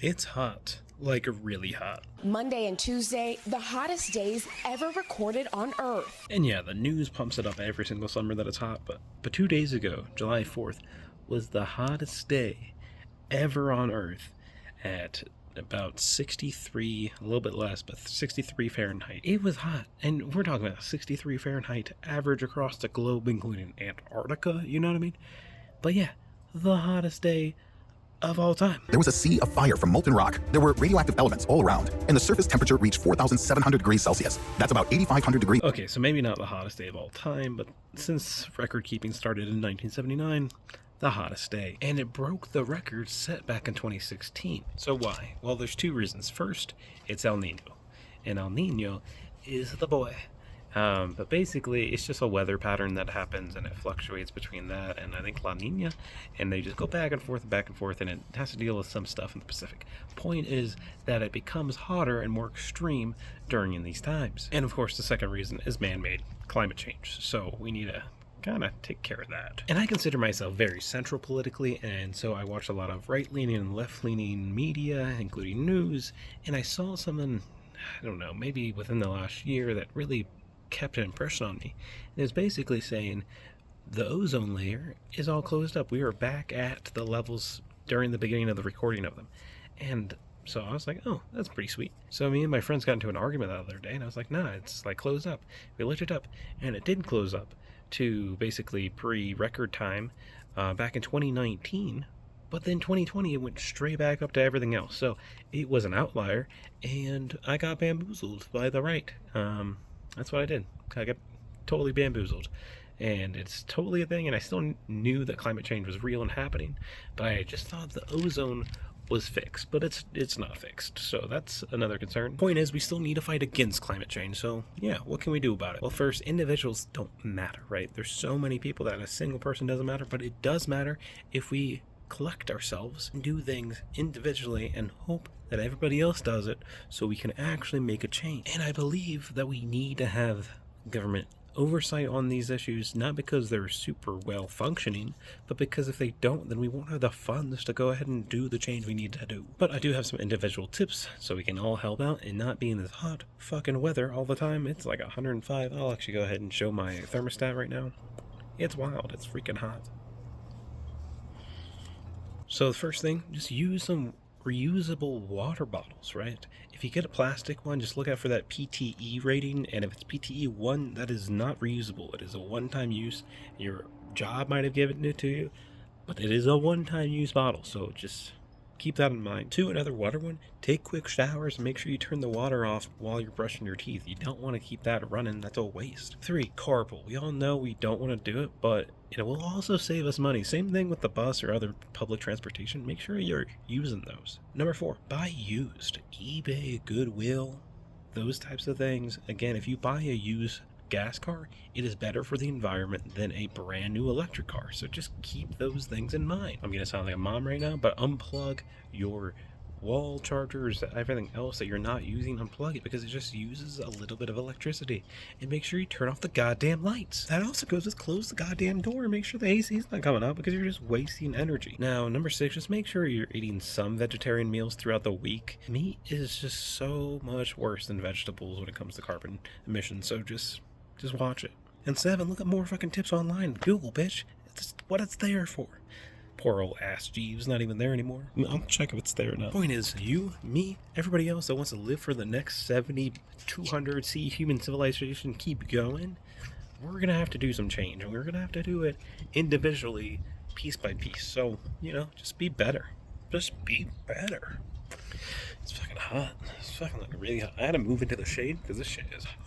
It's hot. Like really hot. Monday and Tuesday, the hottest days ever recorded on Earth. And yeah, the news pumps it up every single summer that it's hot, but 2 days ago, July 4th, was the hottest day ever on Earth at about 63, a little bit less, but 63 Fahrenheit. It was hot, and we're talking about 63 Fahrenheit average across the globe, including Antarctica, you know what I mean? But yeah, the hottest day of all time. There was a sea of fire from molten rock. There were radioactive elements all around, and the surface temperature reached 4,700 degrees Celsius. That's about 8,500 degrees. Okay, so maybe not the hottest day of all time, but since record keeping started in 1979, the hottest day. And it broke the record set back in 2016. So why? Well, there's two reasons. First, it's El Nino, and El Nino is the boy. But basically, it's just a weather pattern that happens, and it fluctuates between that and I think La Nina, and they just go back and forth, and it has to deal with some stuff in the Pacific. Point is that it becomes hotter and more extreme during these times. And of course, the second reason is man-made climate change. So we need to kind of take care of that. And I consider myself very central politically, and so I watch a lot of right-leaning and left-leaning media, including news, and I saw something, I don't know, maybe within the last year that really kept an impression on me. It was basically saying the ozone layer is all closed up. We are back at the levels during the beginning of the recording of them. And so I was like, oh, that's pretty sweet. So me and my friends got into an argument the other day, and I was like, nah, it's like closed up. We looked it up, and it did close up to basically pre-record time back in 2019. But then 2020, it went straight back up to everything else. So it was an outlier, and I got bamboozled by the right. That's what I did. I got totally bamboozled. And it's totally a thing, and I still knew that climate change was real and happening, but I just thought the ozone was fixed, but it's not fixed, so that's another concern. Point is, we still need to fight against climate change, so yeah, what can we do about it? Well, first, individuals don't matter, right? There's so many people that a single person doesn't matter, but it does matter if we collect ourselves and do things individually and hope that everybody else does it so we can actually make a change. And I believe that we need to have government oversight on these issues, not because they're super well functioning, but because if they don't, then we won't have the funds to go ahead and do the change we need to do. But I do have some individual tips so we can all help out and not be in this hot fucking weather all the time. It's like 105. I'll actually go ahead and show my thermostat right now. It's wild. It's freaking hot. So the first thing, just use some reusable water bottles, right? If you get a plastic one, just look out for that PTE rating, and if it's PTE 1, that is not reusable. It is a one-time use. Your job might have given it to you, but it is a one-time use bottle, so just keep that in mind. 2, another water one, take quick showers and make sure you turn the water off while you're brushing your teeth. You don't want to keep that running, that's a waste. 3, carpool. We all know we don't want to do it, but it will also save us money. Same thing with the bus or other public transportation. Make sure you're using those. Number 4, buy used. eBay, Goodwill, those types of things. Again, if you buy a used gas car, it is better for the environment than a brand new electric car. So just keep those things in mind. I'm gonna sound like a mom right now, but unplug your wall chargers, everything else that you're not using, unplug it, because it just uses a little bit of electricity. And make sure you turn off the goddamn lights. That also goes with close the goddamn door and make sure the AC is not coming up, because you're just wasting energy. Now, number 6, just make sure you're eating some vegetarian meals throughout the week. Meat is just so much worse than vegetables when it comes to carbon emissions, so just watch it. And 7, look at more fucking tips online. Google, bitch. It's what it's there for. Poor old ass Jeeves, not even there anymore. I'll check if it's there or not. Point is, you, me, everybody else that wants to live for the next 70, 200, see human civilization keep going, we're gonna have to do some change, and we're gonna have to do it individually, piece by piece. So, just be better. Just be better. It's fucking hot. It's fucking like really hot. I had to move into the shade because this shit is hot.